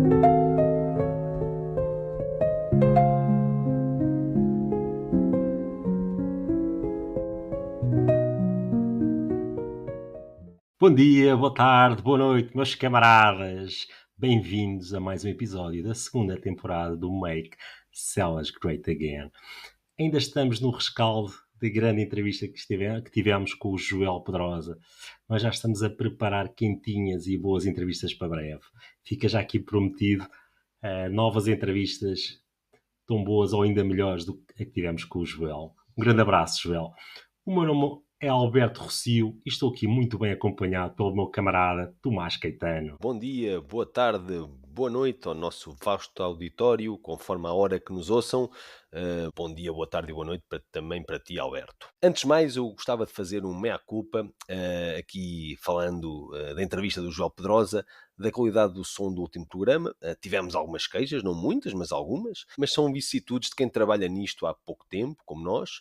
Bom dia, boa tarde, boa noite, meus camaradas. Bem-vindos a mais um episódio da segunda temporada do Make Sellers Great Again. Ainda estamos no rescaldo da grande entrevista que tivemos com o Joel Pedrosa. Nós já estamos a preparar quentinhas e boas entrevistas para breve. Fica já aqui prometido novas entrevistas tão boas ou ainda melhores do que a que tivemos com o Joel. Um grande abraço, Joel. O meu nome é Alberto Rocio e estou aqui muito bem acompanhado pelo meu camarada Tomás Caetano. Bom dia, boa tarde, boa noite ao nosso vasto auditório, conforme a hora que nos ouçam. Bom dia, boa tarde e boa noite também para ti, Alberto. Antes de mais, eu gostava de fazer um mea-culpa, aqui falando da entrevista do João Pedrosa, da qualidade do som do último programa. Tivemos algumas queixas, não muitas, mas algumas, mas são vicissitudes de quem trabalha nisto há pouco tempo, como nós.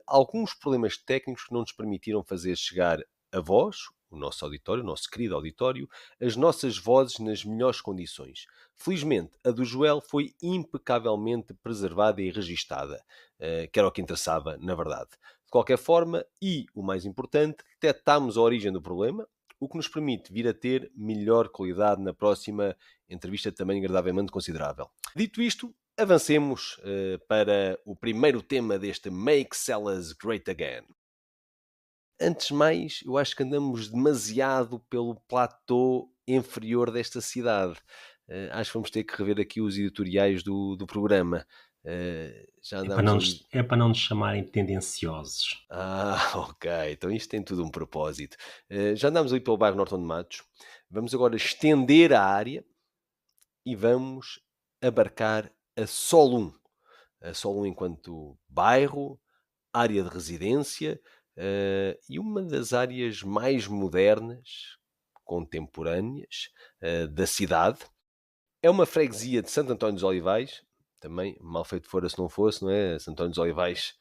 Alguns problemas técnicos que não nos permitiram fazer chegar a vós, o nosso auditório, o nosso querido auditório, as nossas vozes nas melhores condições. Felizmente, a do Joel foi impecavelmente preservada e registada, que era o que interessava, na verdade. De qualquer forma, e o mais importante, detectámos a origem do problema, o que nos permite vir a ter melhor qualidade na próxima entrevista, também agradavelmente considerável. Dito isto, avancemos para o primeiro tema deste Make Sellers Great Again. Antes de mais, eu acho que andamos demasiado pelo platô inferior desta cidade. Acho que vamos ter que rever aqui os editoriais do programa. Já andámos ali... É para não nos chamarem tendenciosos. Ok. Então isto tem tudo um propósito. Já andámos ali pelo bairro Norton de Matos. Vamos agora estender a área e vamos abarcar a Solum. A Solum enquanto bairro, área de residência, e uma das áreas mais modernas, contemporâneas, da cidade. É uma freguesia de Santo António dos Olivais, também mal feito fora se não fosse, não é? Santo António dos Olivais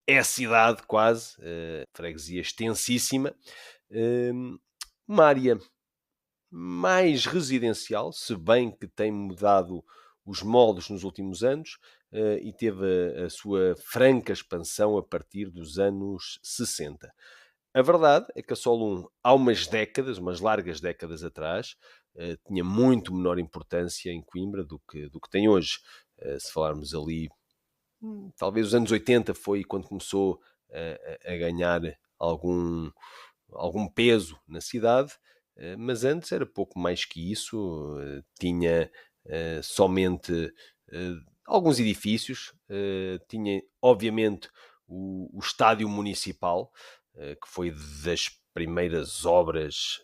é a cidade quase, freguesia extensíssima, uma área mais residencial, se bem que tem mudado os moldes nos últimos anos, e teve a sua franca expansão a partir dos anos 60. A verdade é que a Solum, há umas décadas, umas largas décadas atrás, tinha muito menor importância em Coimbra do que tem hoje. Se falarmos ali, talvez os anos 80 foi quando começou a ganhar algum peso na cidade, mas antes era pouco mais que isso. Tinha somente alguns edifícios, tinha obviamente o estádio municipal, que foi das primeiras obras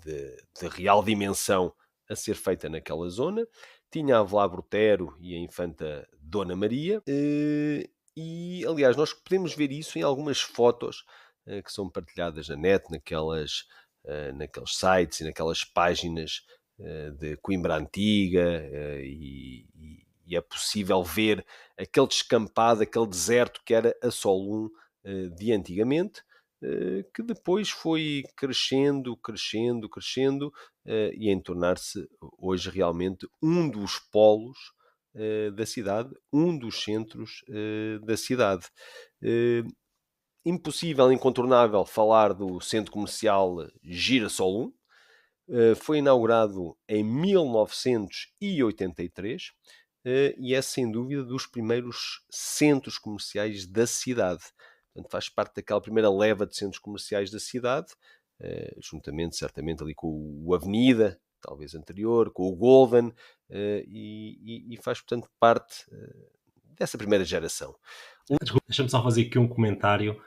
de real dimensão a ser feita naquela zona. Tinha a Avelã Brotero e a Infanta Dona Maria. E, aliás, nós podemos ver isso em algumas fotos que são partilhadas na net, naqueles sites e naquelas páginas de Coimbra Antiga, e é possível ver aquele descampado, aquele deserto que era a Solum de antigamente, que depois foi crescendo, e em tornar-se hoje realmente um dos polos da cidade, um dos centros da cidade. Impossível, incontornável falar do centro comercial Girasolum. Foi inaugurado em 1983 e é sem dúvida dos primeiros centros comerciais da cidade. Portanto, faz parte daquela primeira leva de centros comerciais da cidade, juntamente, certamente, ali com o Avenida, talvez anterior, com o Golden, e faz, portanto, parte dessa primeira geração. Desculpa, deixa-me só fazer aqui um comentário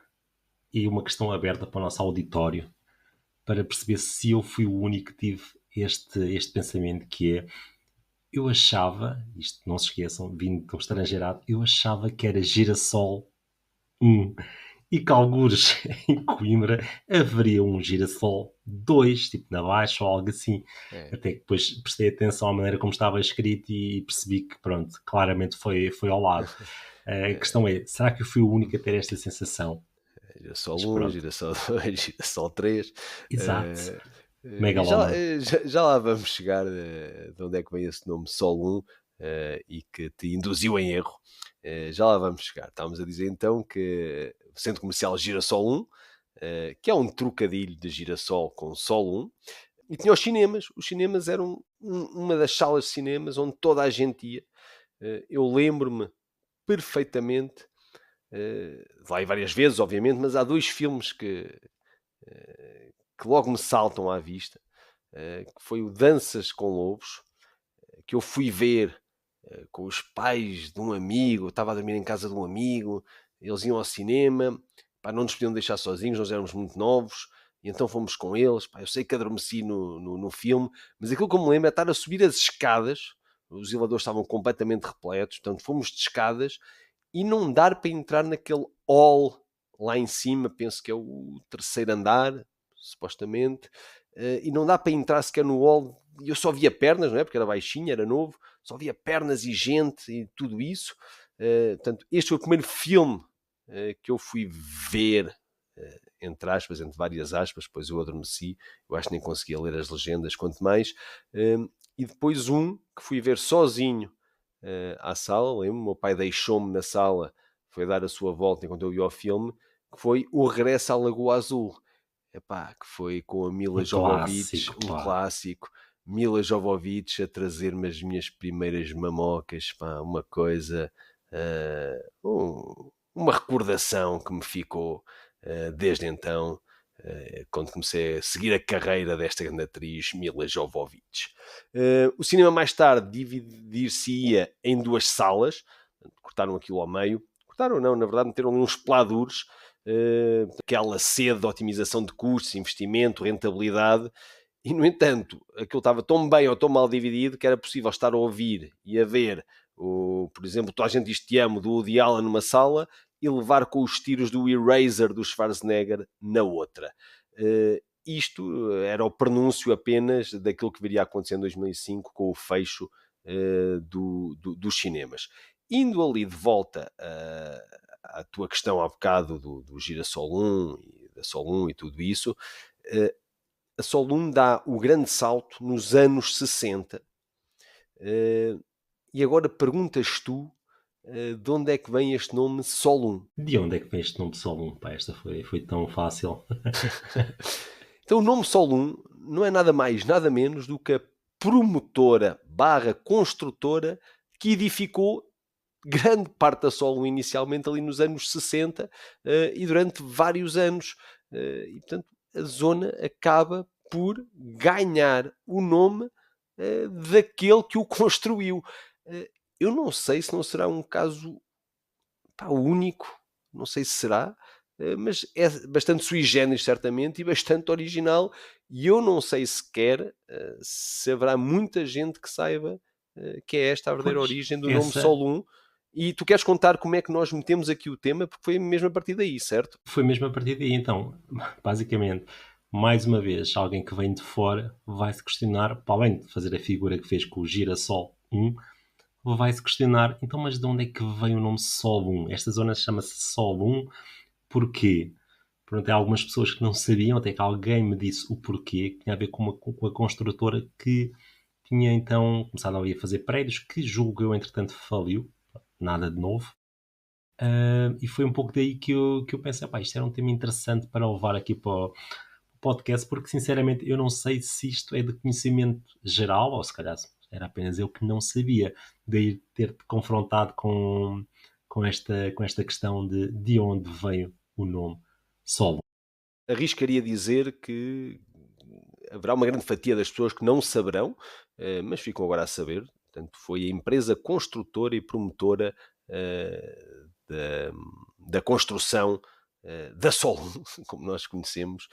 e uma questão aberta para o nosso auditório, para perceber se eu fui o único que tive este pensamento, que é: eu achava, isto não se esqueçam, vindo de um estrangeirado, eu achava que era Girassol 1 e que algures em Coimbra haveria um Girassol 2, tipo na Baixa ou algo assim. Até que depois prestei atenção à maneira como estava escrito e percebi que, pronto, claramente foi ao lado. A questão é, será que eu fui o único a ter esta sensação? Girassol 1, Girassol 2, Girassol 3. Exato. Megalómano. Já lá vamos chegar de onde é que vem esse nome Sol 1 e que te induziu em erro. Já lá vamos chegar. Estávamos a dizer então que o Centro Comercial Girassol 1, que é um trocadilho de girassol com Sol 1, e tinha os cinemas. Os cinemas eram uma das salas de cinemas onde toda a gente ia. Eu lembro-me perfeitamente, lá várias vezes, obviamente, mas há dois filmes que logo me saltam à vista, que foi o Danças com Lobos, que eu fui ver com os pais de um amigo, eu estava a dormir em casa de um amigo, eles iam ao cinema, pá, não nos podiam deixar sozinhos, nós éramos muito novos, e então fomos com eles, pá, eu sei que adormeci no filme, mas aquilo que eu me lembro é estar a subir as escadas, os elevadores estavam completamente repletos, portanto fomos de escadas, e não dar para entrar naquele hall lá em cima, penso que é o terceiro andar, supostamente, e não dá para entrar sequer no hall, e eu só via pernas, não é? Porque era baixinho, era novo, só via pernas e gente e tudo isso. Portanto, este foi o primeiro filme que eu fui ver, entre aspas, entre várias aspas, depois eu adormeci, eu acho que nem conseguia ler as legendas, quanto mais. E depois um que fui ver sozinho à sala, lembro-me, o meu pai deixou-me na sala, foi dar a sua volta enquanto eu ia ao filme, que foi O Regresso à Lagoa Azul. Epá, que foi com a Mila Um Jovovich, clássico, um pá. clássico. Mila Jovovich a trazer-me as minhas primeiras mamocas, pá, uma coisa, uma recordação que me ficou desde então, quando comecei a seguir a carreira desta grande atriz, Mila Jovovich. O cinema mais tarde dividir-se-ia em duas salas, cortaram aquilo ao meio, cortaram não, na verdade meteram ali uns peladures, aquela sede de otimização de custos, investimento, rentabilidade, e no entanto, aquilo estava tão bem ou tão mal dividido que era possível estar a ouvir e a ver, por exemplo, Toda a Gente Diz Te Amo, do Woody Allen numa sala e levar com os tiros do Eraser do Schwarzenegger na outra. Isto era o prenúncio apenas daquilo que viria a acontecer em 2005 com o fecho dos cinemas. Indo ali de volta à tua questão há bocado do Girassol 1 e da Sol 1 e tudo isso, a Sol 1 dá o grande salto nos anos 60. E agora perguntas tu de onde é que vem este nome Sol 1? De onde é que vem este nome de Sol 1? Pá, esta foi tão fácil. Então o nome Sol 1 não é nada mais, nada menos do que a promotora barra construtora que edificou grande parte da Sol 1 inicialmente ali nos anos 60 e durante vários anos. E portanto a zona acaba por ganhar o nome daquele que o construiu. Eu não sei se não será um caso único, não sei se será, mas é bastante sui generis, certamente, e bastante original. E eu não sei sequer se haverá muita gente que saiba que é esta a verdadeira Pois, origem do nome essa Sol 1. E tu queres contar como é que nós metemos aqui o tema? Porque foi mesmo a partir daí, certo? foi mesmo a partir daí. Então, basicamente, mais uma vez, alguém que vem de fora vai-se questionar, para além de fazer a figura que fez com o Girassol 1, vai-se questionar, então, mas de onde é que vem o nome Sol 1? Esta zona chama-se Sol 1 porquê? Pronto, há algumas pessoas que não sabiam, até que alguém me disse o porquê, que tinha a ver com a construtora que tinha então começado ali a fazer prédios, que julgo eu, entretanto, faliu, nada de novo. E foi um pouco daí que eu pensei, pá, isto era um tema interessante para levar aqui para o podcast, porque sinceramente eu não sei se isto é de conhecimento geral, ou se calhar era apenas eu que não sabia, daí ter-te confrontado com esta questão de onde veio o nome Sol. Arriscaria dizer que haverá uma grande fatia das pessoas que não saberão, mas ficam agora a saber. Portanto, foi a empresa construtora e promotora da, da construção da Sol, como nós conhecemos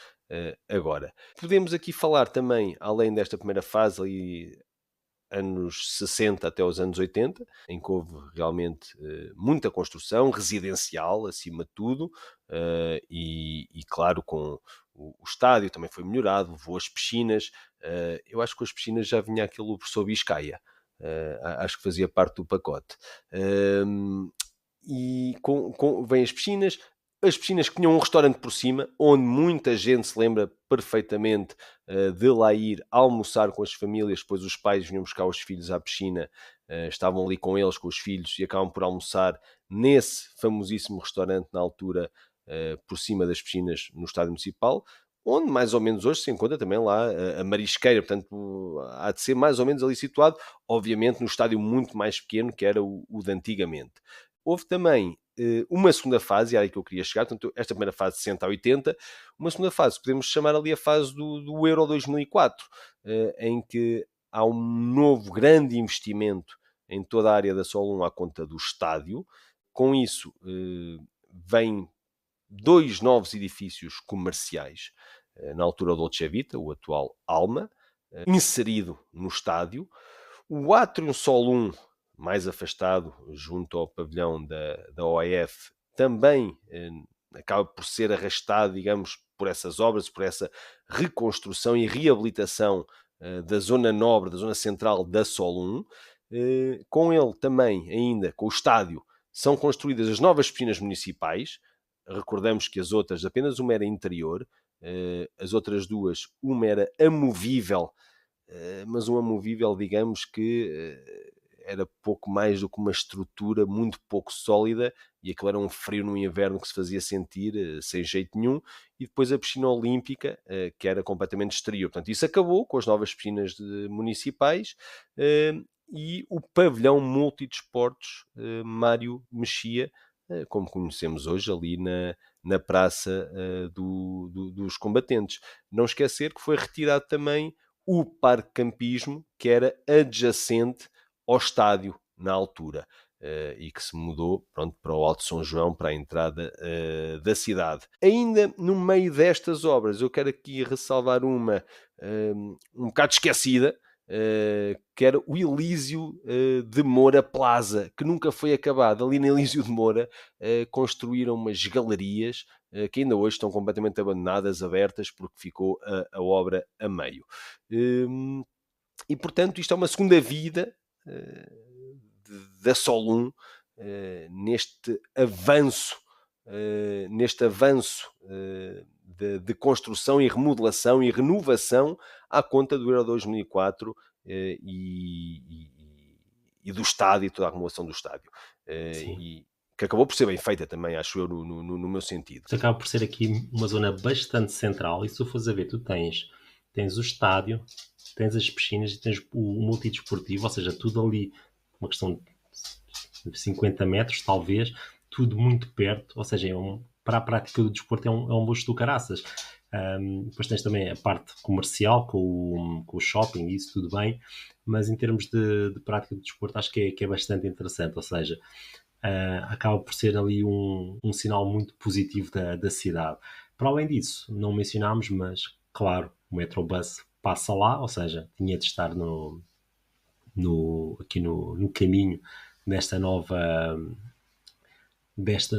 agora. Podemos aqui falar também, além desta primeira fase, ali, anos 60 até os anos 80, em que houve realmente muita construção residencial, acima de tudo, e claro, com o estádio também foi melhorado, levou as piscinas. Eu acho que com as piscinas já vinha aquele professor Biscaia, acho que fazia parte do pacote. E vêm as piscinas, as piscinas que tinham um restaurante por cima, onde muita gente se lembra perfeitamente de lá ir almoçar com as famílias, depois os pais vinham buscar os filhos à piscina, estavam ali com eles, com os filhos, e acabam por almoçar nesse famosíssimo restaurante na altura, por cima das piscinas no Estádio Municipal, onde mais ou menos hoje se encontra também lá a marisqueira, portanto há de ser mais ou menos ali situado, obviamente no estádio muito mais pequeno que era o de antigamente. Houve também uma segunda fase, e era aí que eu queria chegar, portanto esta primeira fase de 60 a 80, uma segunda fase, podemos chamar ali a fase do Euro 2004, em que há um novo grande investimento em toda a área da Sol 1 à conta do estádio. Com isso, vem 2 novos edifícios comerciais, na altura o Dolce Vita, o atual Alma, inserido no estádio. O Atrium Sol 1, mais afastado, junto ao pavilhão da OAF, também acaba por ser arrastado, digamos, por essas obras, por essa reconstrução e reabilitação da zona nobre, da zona central da Sol 1. Com ele também, ainda, com o estádio, são construídas as novas piscinas municipais. Recordamos que as outras, apenas uma era interior, as outras duas, uma era amovível, mas um amovível, digamos que era pouco mais do que uma estrutura muito pouco sólida, e aquilo era um frio no inverno que se fazia sentir sem jeito nenhum, e depois a piscina olímpica, que era completamente exterior. Portanto, isso acabou com as novas piscinas municipais, e o pavilhão multidesportos Mário Mexia, como conhecemos hoje, ali na Praça dos Combatentes. Não esquecer que foi retirado também o Parque Campismo, que era adjacente ao estádio na altura, e que se mudou, pronto, para o Alto São João, para a entrada da cidade. Ainda no meio destas obras, eu quero aqui ressalvar uma um bocado esquecida, que era o Elísio de Moura Plaza, que nunca foi acabado. Ali no Elísio de Moura construíram umas galerias que ainda hoje estão completamente abandonadas, abertas, porque ficou a obra a meio. E, portanto, isto é uma segunda vida da Sol 1 neste avanço, de construção e remodelação e renovação à conta do Euro 2004 e do estádio, e toda a remodelação do estádio. Sim. E que acabou por ser bem feita também, acho eu, no meu sentido. Isto acaba por ser aqui uma zona bastante central, e se tu fores a ver, tu tens o estádio, tens as piscinas e tens o multidesportivo, ou seja, tudo ali, uma questão de 50 metros, talvez, tudo muito perto, ou seja, para a prática do desporto é um luxo do caraças. Depois tens também a parte comercial com o shopping e isso tudo bem, mas em termos de prática do desporto acho que é bastante interessante, ou seja, acaba por ser ali um sinal muito positivo da cidade. Para além disso, não mencionámos, mas claro, o Metrobus passa lá, ou seja, tinha de estar aqui no caminho desta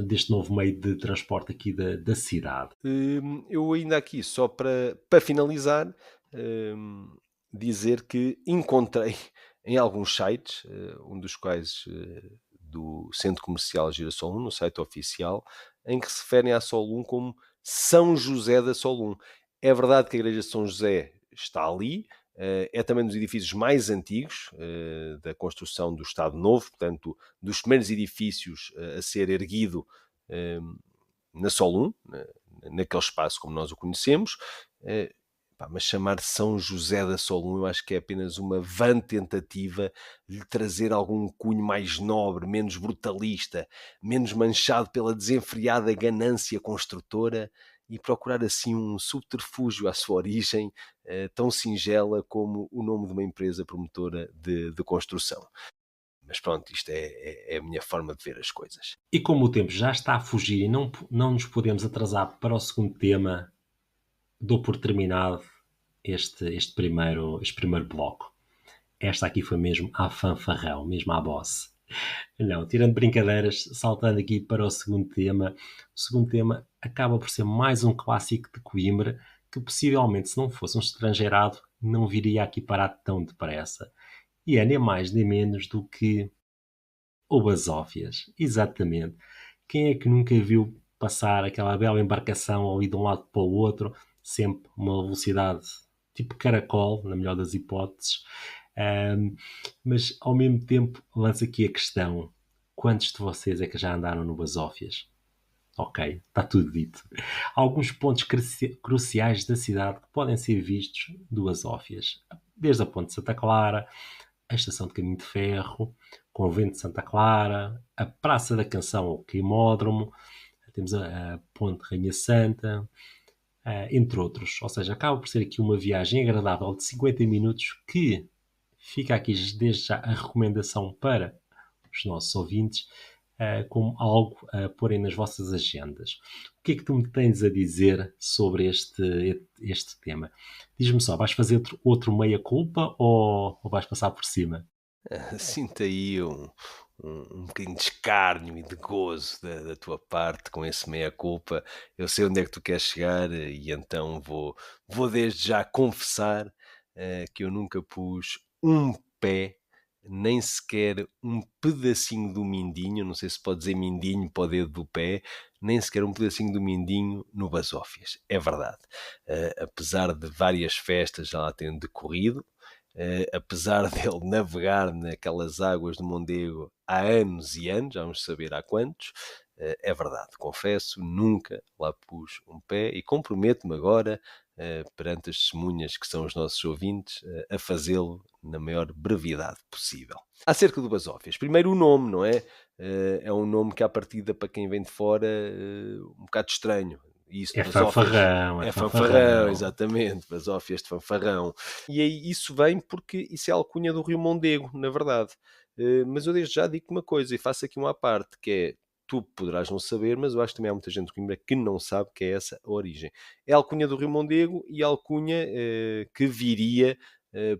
deste novo meio de transporte aqui da cidade. Eu ainda aqui, só para finalizar, dizer que encontrei em alguns sites, um dos quais do Centro Comercial Girassol 1, no site oficial, em que se referem à Sol 1 como São José da Sol 1. É verdade que a Igreja de São José está ali, é também dos edifícios mais antigos da construção do Estado Novo, portanto, dos primeiros edifícios a ser erguido na Sol 1, naquele espaço como nós o conhecemos, mas chamar São José da Sol 1 eu acho que é apenas uma vã tentativa de lhe trazer algum cunho mais nobre, menos brutalista, menos manchado pela desenfreada ganância construtora, e procurar assim um subterfúgio à sua origem, tão singela como o nome de uma empresa promotora de construção. Mas pronto, isto é a minha forma de ver as coisas. E como o tempo já está a fugir e não nos podemos atrasar para o segundo tema, dou por terminado este primeiro bloco. Esta aqui foi mesmo à fanfarrão, mesmo à boss. Não, tirando brincadeiras, saltando aqui para o segundo tema. O segundo tema acaba por ser mais um clássico de Coimbra que possivelmente, se não fosse um estrangeirado, não viria aqui parar tão depressa. E é nem mais nem menos do que o Basófias. Exatamente. Quem é que nunca viu passar aquela bela embarcação ali de um lado para o outro, sempre uma velocidade tipo caracol, na melhor das hipóteses. Mas ao mesmo tempo lança aqui a questão: quantos de vocês é que já andaram no Basófias? Ok, está tudo dito. Há alguns pontos cruciais da cidade que podem ser vistos do Basófias, desde a Ponte de Santa Clara, a Estação de Caminho de Ferro, Convento de Santa Clara, a Praça da Canção ou Queimódromo, temos a Ponte Rainha Santa, entre outros. Ou seja, acaba por ser aqui uma viagem agradável de 50 minutos que fica aqui desde já a recomendação para os nossos ouvintes, como algo a porem nas vossas agendas. O que é que tu me tens a dizer sobre este tema? Diz-me só, vais fazer outro meia-culpa ou vais passar por cima? Sinto aí um bocadinho de escárnio e de gozo da tua parte com esse meia-culpa. Eu sei onde é que tu queres chegar e então vou desde já confessar que eu nunca pus um pé, nem sequer um pedacinho do mindinho, não sei se pode dizer mindinho para o dedo do pé, nem sequer um pedacinho do mindinho no Basófias. É verdade. Apesar de várias festas já lá terem decorrido, apesar dele navegar naquelas águas de Mondego há anos e anos, já vamos saber há quantos, é verdade, confesso, nunca lá pus um pé e comprometo-me agora, perante as testemunhas que são os nossos ouvintes, a fazê-lo na maior brevidade possível. Acerca do Basófias, primeiro o nome, não é? É um nome que à partida para quem vem de fora um bocado estranho. E isso de É Basófias fanfarrão, é é fanfarrão, fanfarrão. exatamente, Basófias de fanfarrão. E aí isso vem porque isso é a alcunha do Rio Mondego, na verdade. Mas eu desde já digo uma coisa e faço aqui uma à parte, que é, tu poderás não saber, mas eu acho que também há muita gente de Coimbra que não sabe que é essa a origem. É a alcunha do Rio Mondego e a alcunha que viria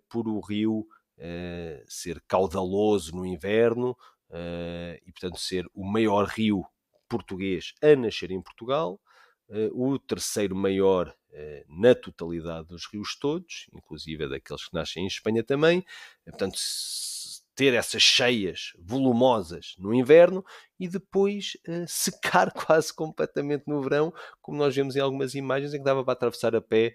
por o rio ser caudaloso no inverno e, portanto, ser o maior rio português a nascer em Portugal, o terceiro maior na totalidade dos rios todos, inclusive daqueles que nascem em Espanha também. Portanto, ter essas cheias volumosas no inverno e depois secar quase completamente no verão, como nós vemos em algumas imagens em que dava para atravessar a pé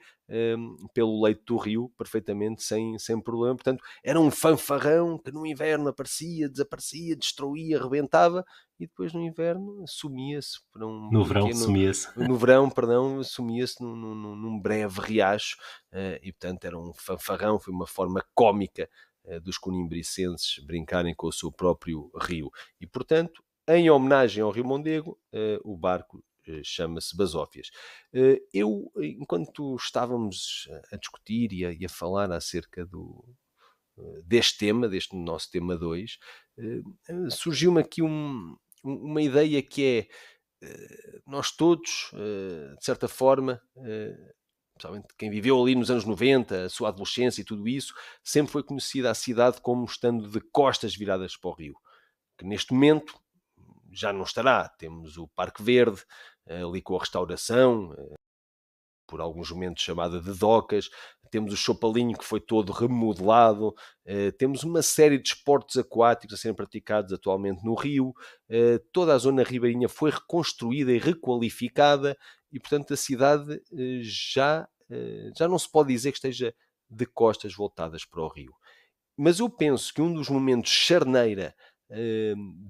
pelo leito do rio perfeitamente sem problema. Portanto, era um fanfarrão que no inverno aparecia, desaparecia, destruía, rebentava e depois no inverno sumia-se para um No verão pequeno... sumia-se. No verão, perdão, sumia-se num breve riacho e, portanto, era um fanfarrão, foi uma forma cómica dos conimbricenses brincarem com o seu próprio rio. E, portanto, em homenagem ao Rio Mondego, o barco chama-se Basófias. Eu, enquanto estávamos a discutir e a falar acerca deste tema, deste nosso tema 2, surgiu-me aqui uma ideia que é, nós todos, de certa forma, principalmente quem viveu ali nos anos 90, a sua adolescência e tudo isso, sempre foi conhecida a cidade como estando de costas viradas para o rio, que neste momento já não estará. Temos o Parque Verde, ali com a restauração, por alguns momentos chamada de docas, temos o Chopalinho que foi todo remodelado, temos uma série de esportes aquáticos a serem praticados atualmente no Rio, toda a zona ribeirinha foi reconstruída e requalificada e, portanto, a cidade já não se pode dizer que esteja de costas voltadas para o Rio. Mas eu penso que um dos momentos charneira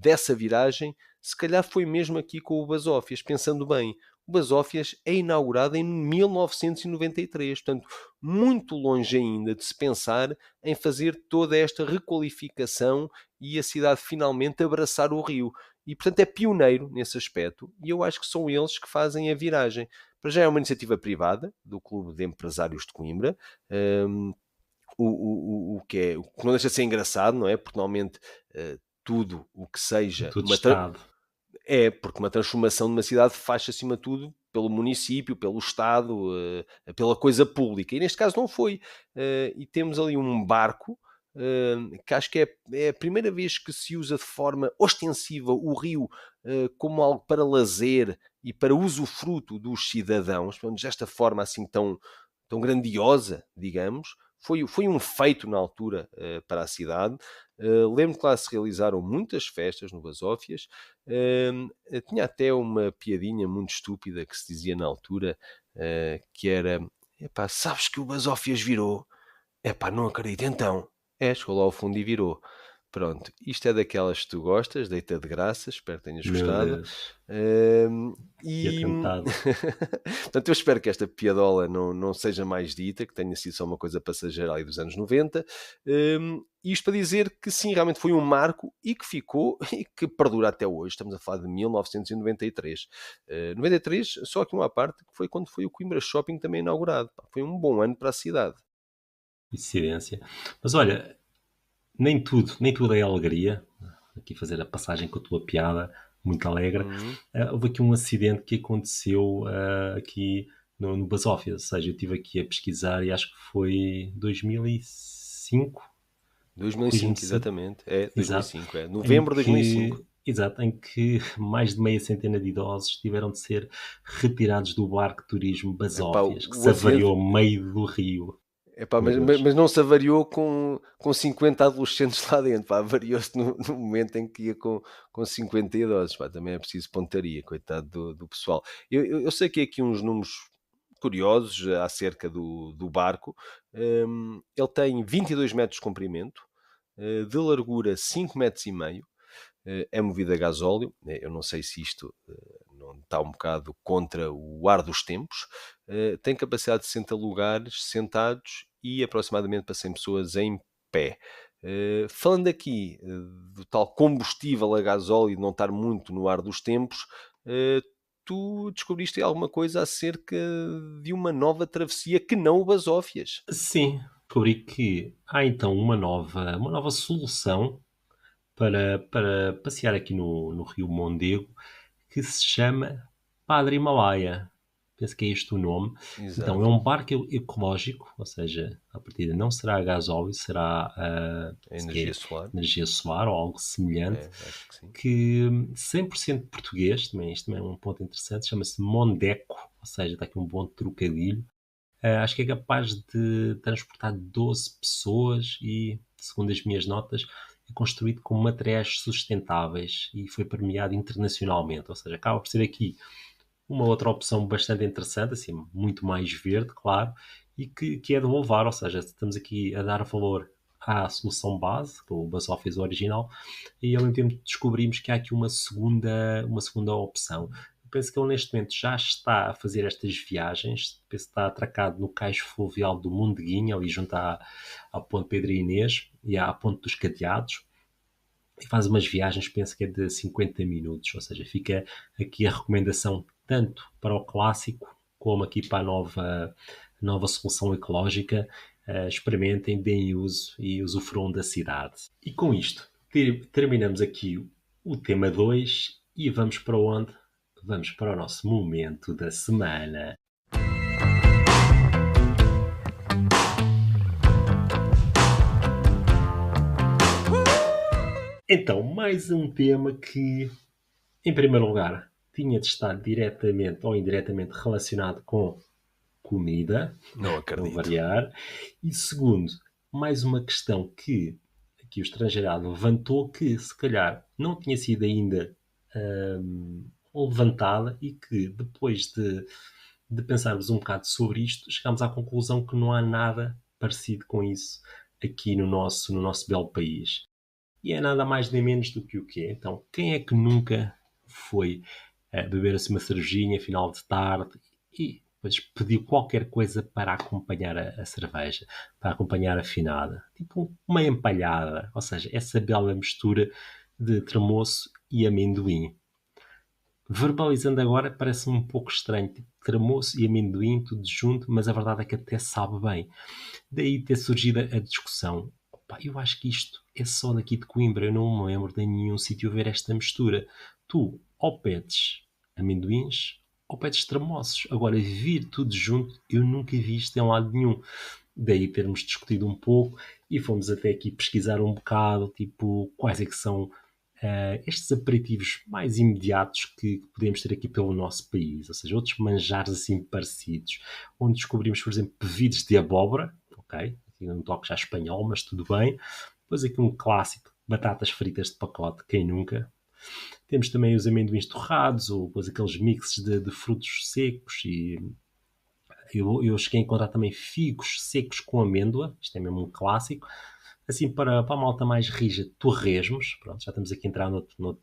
dessa viragem, se calhar foi mesmo aqui com o Basófias, pensando bem. O Basófias é inaugurado em 1993, portanto, muito longe ainda de se pensar em fazer toda esta requalificação e a cidade finalmente abraçar o rio. E, portanto, é pioneiro nesse aspecto e eu acho que são eles que fazem a viragem. Para já é uma iniciativa privada do Clube de Empresários de Coimbra, o que não deixa de ser engraçado, não é? Porque normalmente tudo o que seja Tudo Estado. porque uma transformação de uma cidade faz-se acima de tudo pelo município, pelo Estado, pela coisa pública. E neste caso não foi. E temos ali um barco que acho que é a primeira vez que se usa de forma ostensiva o rio como algo para lazer e para usufruto dos cidadãos, desta forma assim tão grandiosa, digamos. Foi um feito na altura para a cidade. Lembro que lá se realizaram muitas festas no Basófias. Tinha até uma piadinha muito estúpida que se dizia na altura, que era: "Epá, sabes que o Basófias virou?" "Epá, não acredito, então?" "É, chegou lá ao fundo e virou." Pronto, isto é daquelas que tu gostas, deita de graça, espero que tenhas Meu gostado. Deus, Hum, que e atentado. portanto, eu espero que esta piadola não seja mais dita, que tenha sido só uma coisa passageira ali dos anos 90. Isto para dizer que sim, realmente foi um marco e que ficou e que perdura até hoje. Estamos a falar de 1993. 93, só aqui uma parte, que foi quando foi o Coimbra Shopping também inaugurado. Pá, foi um bom ano para a cidade. Coincidência. Mas olha, nem tudo é alegria. Aqui fazer a passagem com a tua piada, muito alegre. Uhum. Houve aqui um acidente que aconteceu aqui no Basófia, ou seja, eu estive aqui a pesquisar e acho que foi 2005, corrija-me 2005, se... exatamente. É, Exato, 2005, é. em Novembro de 2005. que, exato, em que mais de meia centena de idosos tiveram de ser retirados do barco de turismo Epá, Basófias, que o se acidente. avariou ao meio do rio. Epá, Meu Deus. mas não se avariou com 50 adolescentes lá dentro, pá, avariou-se no momento em que ia com 50 idosos, pá, também é preciso pontaria, coitado do pessoal. Eu sei que há aqui uns números curiosos acerca do barco. Ele tem 22 metros de comprimento, de largura 5 metros e meio, é movido a gasóleo. Eu não sei se isto não está um bocado contra o ar dos tempos. Tem capacidade de 60 lugares sentados e aproximadamente para 100 pessoas em pé. Falando aqui do tal combustível a gasóleo não estar muito no ar dos tempos, eh, tu descobriste alguma coisa acerca de uma nova travessia que não o Basófias? Sim, descobri que há então uma nova solução para passear aqui no Rio Mondego, que se chama Padre Himalaia. Penso que é este o nome. Então, é Exato, um barco ecológico, ou seja, a partida não será a gasóleo, será a penso que energia é solar. energia solar ou algo semelhante, É, acho que sim. que 100% português, também, isto também é um ponto interessante, chama-se Mondeco, ou seja, está aqui um bom trocadilho. Acho que é capaz de transportar 12 pessoas e, segundo as minhas notas, é construído com materiais sustentáveis e foi premiado internacionalmente. Ou seja, acaba por ser aqui uma outra opção bastante interessante, assim, muito mais verde, claro, e que é de louvar. Ou seja, estamos aqui a dar valor à solução base, que é o Base Office original, e ao mesmo tempo descobrimos que há aqui uma segunda opção. Eu penso que ele neste momento já está a fazer estas viagens, penso que está atracado no cais fluvial do Mondeguinho, ali junto à Ponte Pedro e Inês e à Ponte dos Cadeados, e faz umas viagens, penso que é de 50 minutos, ou seja, fica aqui a recomendação tanto para o clássico como aqui para a nova solução ecológica. Experimentem, deem uso e usufruam da cidade. E com isto, terminamos aqui o tema 2 e vamos para onde? Vamos para o nosso momento da semana. Então, mais um tema que, em primeiro lugar, tinha de estar diretamente ou indiretamente relacionado com comida, Não para acredito. variar. E segundo, mais uma questão que aqui o estrangeirado levantou, que se calhar não tinha sido ainda levantada e que depois de pensarmos um bocado sobre isto, chegámos à conclusão que não há nada parecido com isso aqui no nosso belo país. E é nada mais nem menos do que o quê? Então, quem é que nunca foi beber assim uma cervejinha final de tarde e depois pediu qualquer coisa para acompanhar a cerveja, para acompanhar a finada? Tipo uma empalhada, ou seja, essa bela mistura de tremoço e amendoim. Verbalizando agora parece-me um pouco estranho, tipo tremoço e amendoim tudo junto, mas a verdade é que até sabe bem. Daí ter surgido a discussão. Opa, eu acho que isto é só daqui de Coimbra, eu não me lembro de nenhum sítio ver esta mistura. Tu, ou pedes amendoins, ou pedes tramoços. Agora, vir tudo junto, eu nunca vi isto em lado nenhum. Daí termos discutido um pouco e fomos até aqui pesquisar um bocado, tipo, quais é que são estes aperitivos mais imediatos que podemos ter aqui pelo nosso país, ou seja, outros manjares assim parecidos, onde descobrimos, por exemplo, pevides de abóbora, ok, aqui um toque já espanhol, mas tudo bem. Depois aqui um clássico, batatas fritas de pacote, quem nunca? Temos também os amendoins torrados, ou depois aqueles mixes de frutos secos, e eu cheguei a encontrar também figos secos com amêndoa, isto é mesmo um clássico. Assim, para a malta mais rija, torresmos. Pronto, já estamos aqui a entrar noutro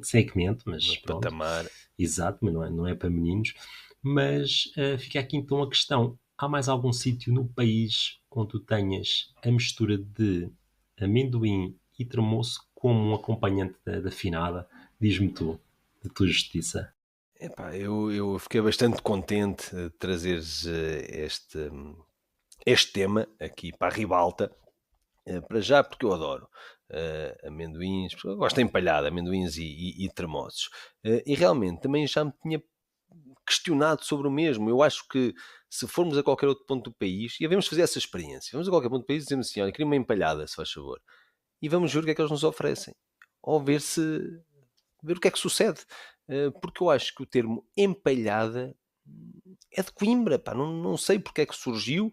segmento, mas No pronto. patamar. Exato, mas não é para meninos. Mas fica aqui então a questão: há mais algum sítio no país onde tu tenhas a mistura de amendoim e tremoço como um acompanhante da finada? Diz-me tu, de tua justiça. Epá, eu fiquei bastante contente de trazeres este tema aqui para a ribalta. Para já, porque eu adoro amendoins, porque eu gosto de empalhada, amendoins e tremoços. E realmente também já me tinha questionado sobre o mesmo. Eu acho que se formos a qualquer outro ponto do país, e devemos fazer essa experiência, vamos a qualquer ponto do país e dizemos assim: olha, queria uma empalhada, se faz favor. E vamos ver o que é que eles nos oferecem. Ou ver o que é que sucede. Porque eu acho que o termo empalhada é de Coimbra, pá, não sei porque é que surgiu.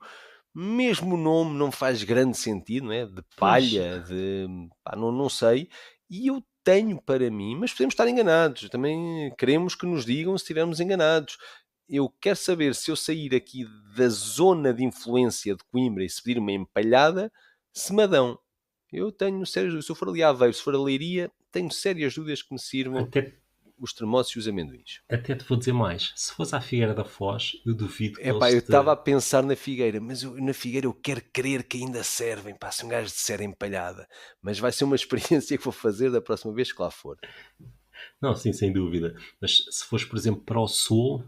Mesmo o nome não faz grande sentido, não é? De Pois, palha, pá, não sei. E eu tenho para mim, mas podemos estar enganados. Também queremos que nos digam se estivermos enganados. Eu quero saber se eu sair aqui da zona de influência de Coimbra e se pedir uma empalhada, se me dão. Eu tenho sérias dúvidas. Se eu for ali a Aveiro, se for a Leiria, tenho sérias dúvidas que me sirvam até, os termossos e os amendoins. até te vou dizer mais. Se fosse à Figueira da Foz, eu duvido que Epá, eles eu estava a te... pensar na Figueira, mas na Figueira eu quero crer que ainda servem, pá, se um gajo disser empalhada. Mas vai ser uma experiência que vou fazer da próxima vez que lá for. Não, sim, sem dúvida. Mas se fores, por exemplo, para o sul,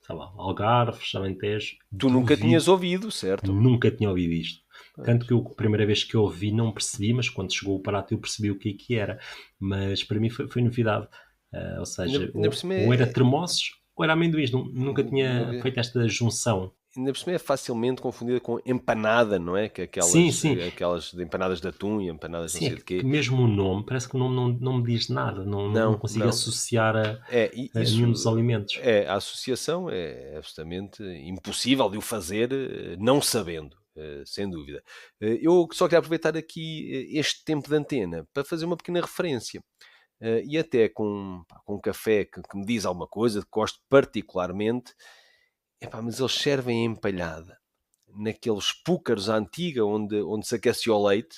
sei lá, Algarve, Alentejo, Tu nunca duvido, tinhas ouvido, certo? nunca tinha ouvido isto. Tanto Pois. que eu, a primeira vez que eu ouvi, não percebi, mas quando chegou o prato eu percebi o que é que era. Mas para mim foi novidade. Ou Ainda, seja, ainda por cima ou era tremoços ou era amendoins. Nunca tinha é, feito esta junção. ainda por cima é facilmente confundida com empanada, não é? Que Sim, aquelas, sim. aquelas de empanadas de atum e empanadas não Sim, é sei de que quê. mesmo o nome, parece que o nome não me diz nada. Não Não, consigo não. associar E a isso nenhum dos alimentos. a associação é absolutamente impossível de o fazer não sabendo, sem dúvida. Eu só queria aproveitar aqui este tempo de antena para fazer uma pequena referência. E até com um café que me diz alguma coisa, que gosto particularmente, epá, mas eles servem a empalhada naqueles púcaros à antiga onde se aquece o leite.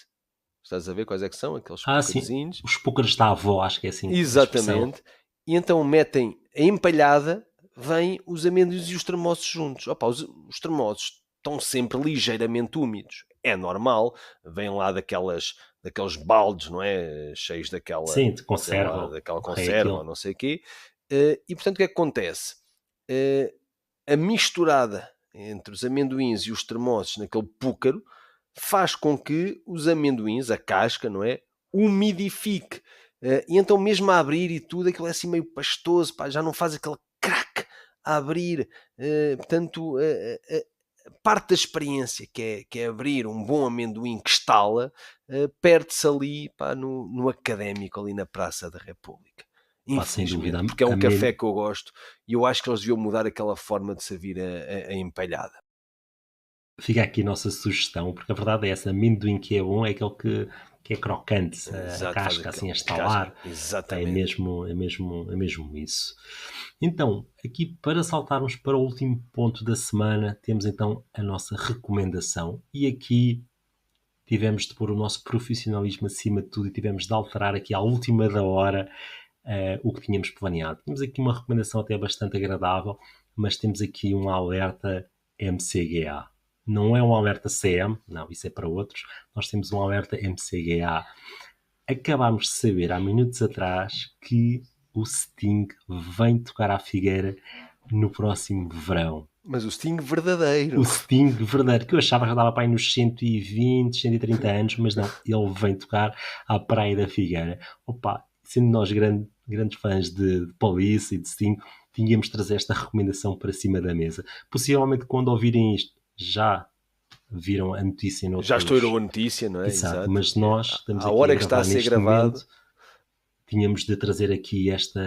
Estás a ver quais é que são? Aqueles Ah, sim. púcarozinhos. Os púcaros da avó, acho que é assim a expressão. Exatamente. E então metem a empalhada, vêm os amendoins e os termossos juntos. Opa, os termossos estão sempre ligeiramente úmidos. É normal, vêm lá daqueles baldes, não é? Cheios daquela, Sim, de sei lá, conserva. daquela É conserva, ou aquilo. não sei o quê. E portanto, o que é que acontece? Eh, a misturada entre os amendoins e os termossos naquele púcaro faz com que os amendoins, a casca, não é? Umidifique. E então, mesmo a abrir e tudo, aquilo é assim meio pastoso, pá, já não faz aquele crack a abrir. Portanto, parte da experiência que é abrir um bom amendoim que estala, perde-se ali, pá, no académico, ali na Praça da República. Pá, sem dúvida. Infelizmente, porque é um café que eu gosto e eu acho que eles deviam mudar aquela forma de servir a empalhada. Fica aqui a nossa sugestão, porque a verdade é essa: amendoim que é bom é aquele que é crocante, a Exato, faz casca aquele assim a casca. estalar. Pá, é Exatamente. mesmo, é mesmo, é mesmo isso. Então, aqui para saltarmos para o último ponto da semana, temos então a nossa recomendação. E aqui tivemos de pôr o nosso profissionalismo acima de tudo e tivemos de alterar aqui à última da hora o que tínhamos planeado. Temos aqui uma recomendação até bastante agradável, mas temos aqui um alerta MCGA. Não é um alerta CM, não, isso é para outros. Nós temos um alerta MCGA. Acabámos de saber há minutos atrás que o Sting vem tocar à Figueira no próximo verão. Mas o Sting verdadeiro. O Sting verdadeiro, que eu achava que já dava para aí nos 120, 130 anos, mas não, ele vem tocar à Praia da Figueira. Opa, sendo nós grandes fãs de Police e de Sting, tínhamos de trazer esta recomendação para cima da mesa. Possivelmente quando ouvirem isto, já viram a notícia Já estourou noutros... a notícia, não é? Exato, Exato. mas nós estamos À aqui a hora que está a gravar ser neste gravado, momento, tínhamos de trazer aqui esta,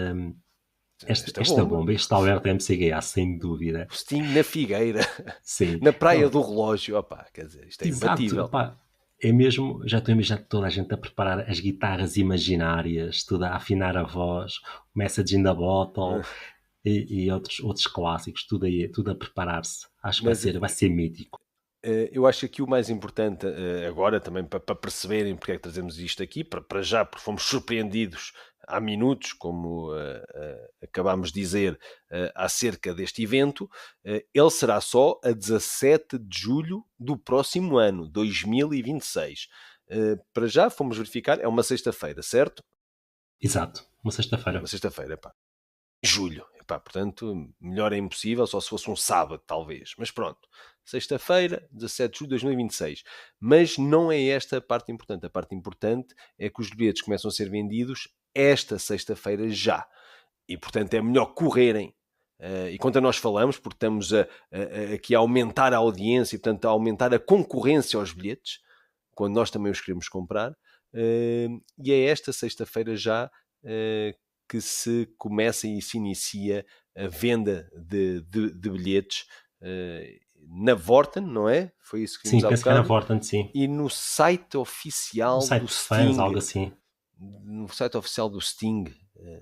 esta, esta esta bomba. bomba, este alerta MCGA, sem dúvida. O Sting na Figueira. Sim, Na Praia não, do Relógio. Opá, quer dizer, isto é exato, imbatível. opá, É mesmo, já estou a imaginar toda a gente a preparar as guitarras imaginárias, tudo a afinar a voz, o Message in the Bottle e outros clássicos, tudo a preparar-se. Acho que vai Mas ser, vai ser mítico. eu acho que aqui o mais importante, agora também para perceberem porque é que trazemos isto aqui, para já, porque fomos surpreendidos há minutos, como acabámos de dizer, acerca deste evento, ele será só a 17 de julho do próximo ano, 2026. Para já, fomos verificar, é uma sexta-feira, certo? Exato, uma É sexta-feira. uma sexta-feira, pá. Julho. Epá, portanto, melhor é impossível, só se fosse um sábado, talvez. Mas pronto. Sexta-feira, 17 de julho de 2026. Mas não é esta a parte importante. A parte importante é que os bilhetes começam a ser vendidos esta sexta-feira já. E, portanto, é melhor correrem. E quando nós falamos, porque estamos aqui a aumentar a audiência e, portanto, a aumentar a concorrência aos bilhetes, quando nós também os queremos comprar. E é esta sexta-feira já que se começa e se inicia a venda de bilhetes na Vorten, não é? Foi isso que vimos Sim, há penso que é na bocado. Vorten, sim. E no site Um oficial do site de fãs, algo Sting. assim. No site oficial do Sting.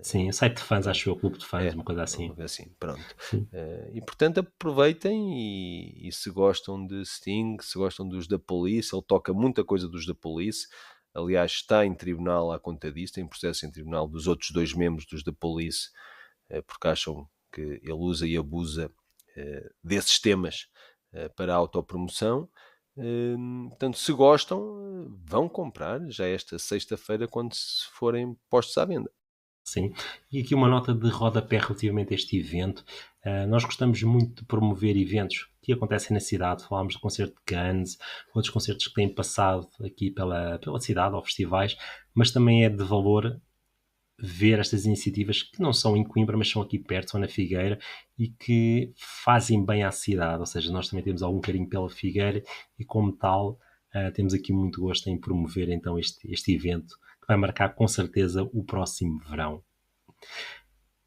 Sim, um site de fãs, Pronto. acho eu, clube de fãs, É, uma coisa assim. uma coisa assim, pronto. Sim. E portanto aproveitem e se gostam de Sting, se gostam dos da Police, ele toca muita coisa dos da Police. Aliás, está em tribunal à conta disso, em processo em tribunal dos outros dois membros dos da Police, porque acham que ele usa e abusa desses temas para a autopromoção. Portanto, se gostam, vão comprar já esta sexta-feira quando se forem postos à venda. Sim. E aqui uma nota de rodapé relativamente a este evento. Nós gostamos muito de promover eventos que acontecem na cidade. Falámos do concerto de Guns, outros concertos que têm passado aqui pela cidade, ou festivais, mas também é de valor ver estas iniciativas que não são em Coimbra, mas são aqui perto, são na Figueira e que fazem bem à cidade. Ou seja, nós também temos algum carinho pela Figueira e, como tal, temos aqui muito gosto em promover então este evento que vai marcar com certeza o próximo verão.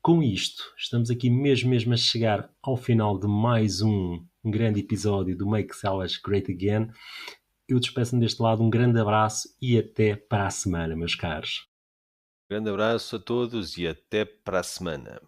Com isto, estamos aqui mesmo a chegar ao final de mais um grande episódio do Make Sellers Great Again. Eu despeço-me deste lado, um grande abraço e até para a semana, meus caros. Grande abraço a todos e até para a semana.